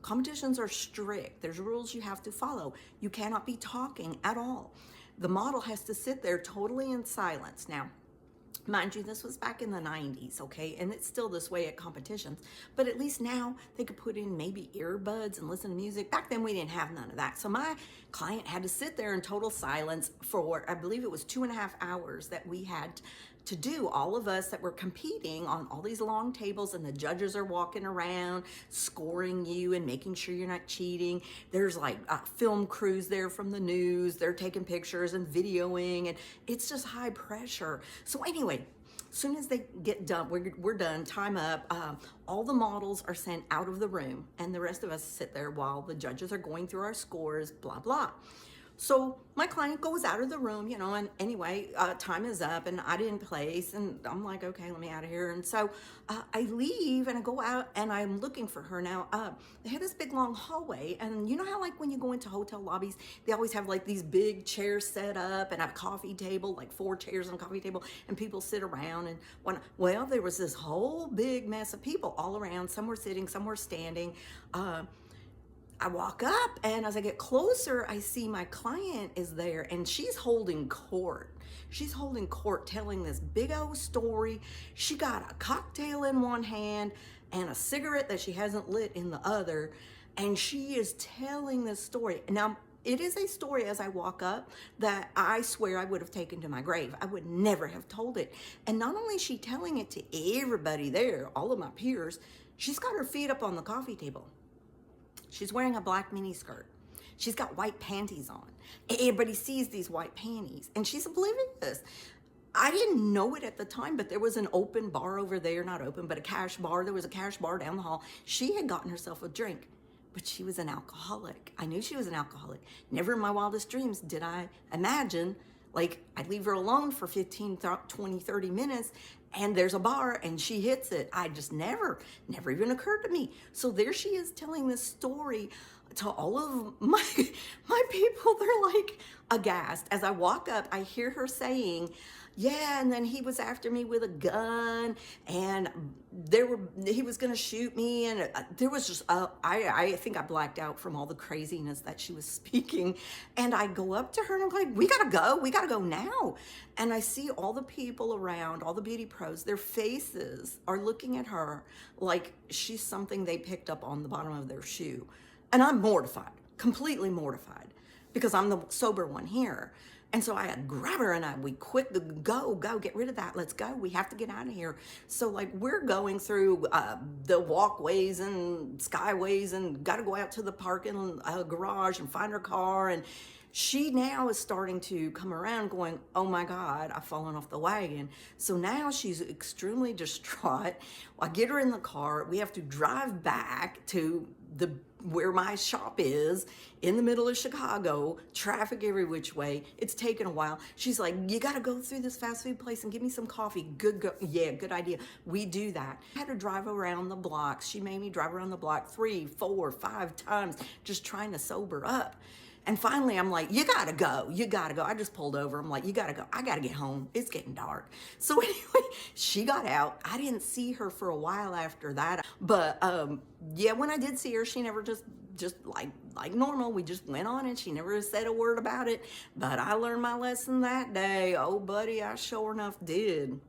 Competitions are strict. There's rules you have to follow. You cannot be talking at all. The model has to sit there totally in silence. Now, mind you, this was back in the 90s, okay? And it's still this way at competitions. But at least now they could put in maybe earbuds and listen to music. Back then we didn't have none of that. So my client had to sit there in total silence for, I believe it was 2.5 hours that we had to do, all of us that were competing on all these long tables, and the judges are walking around scoring you and making sure you're not cheating. There's like film crews there from the news. They're taking pictures and videoing, and it's just high pressure. So anyway, as soon as they get done, we're done, time up, all the models are sent out of the room, and the rest of us sit there while the judges are going through our scores, blah, blah. So my client goes out of the room, you know, and anyway, time is up and I didn't place, and I'm like, okay, let me out of here. And so I leave and I go out and I'm looking for her. Now, they have this big long hallway, and you know how like when you go into hotel lobbies, they always have like these big chairs set up and a coffee table, like 4 chairs and a coffee table, and people sit around. And well, there was this whole big mess of people all around. Some were sitting, some were standing. I walk up, and as I get closer, I see my client is there, and she's holding court. She's holding court, telling this big old story. She got a cocktail in one hand and a cigarette that she hasn't lit in the other, and she is telling this story. Now, it is a story as I walk up that I swear I would have taken to my grave. I would never have told it. And not only is she telling it to everybody there, all of my peers, she's got her feet up on the coffee table. She's wearing a black mini skirt. She's got white panties on. Everybody sees these white panties, and she's oblivious. I didn't know it at the time, but there was an open bar over there, not open, but a cash bar. There was a cash bar down the hall. She had gotten herself a drink, but she was an alcoholic. I knew she was an alcoholic. Never in my wildest dreams did I imagine, like, I'd leave her alone for 15, 20, 30 minutes, and there's a bar and she hits it. I just never even occurred to me. So there she is telling this story to all of my people. They're like aghast. As I walk up, I hear her saying, yeah, and then he was after me with a gun, and he was gonna shoot me, and there was just I think I blacked out from all the craziness that she was speaking. And I go up to her and I'm like, we gotta go now. And I see all the people around, all the beauty pros, their faces are looking at her like she's something they picked up on the bottom of their shoe. And I'm mortified, completely mortified, because I'm the sober one here. And so I grab her and we quick to go, get rid of that. Let's go. We have to get out of here. So like we're going through the walkways and skyways, and got to go out to the parking garage and find her car. And she now is starting to come around going, oh my God, I've fallen off the wagon. So now she's extremely distraught. I get her in the car. We have to drive back to where my shop is in the middle of Chicago, traffic every which way. It's taken a while. She's like, you got to go through this fast food place and give me some coffee. Yeah, good idea. We do that. I had to drive around the blocks. She made me drive around the block 3, 4, 5 times, just trying to sober up. And finally, I'm like, you gotta go. I just pulled over. I'm like, you gotta go. I gotta get home. It's getting dark. So anyway, she got out. I didn't see her for a while after that. But yeah, when I did see her, she never just like normal. We just went on, and she never said a word about it. But I learned my lesson that day. Oh, buddy, I sure enough did.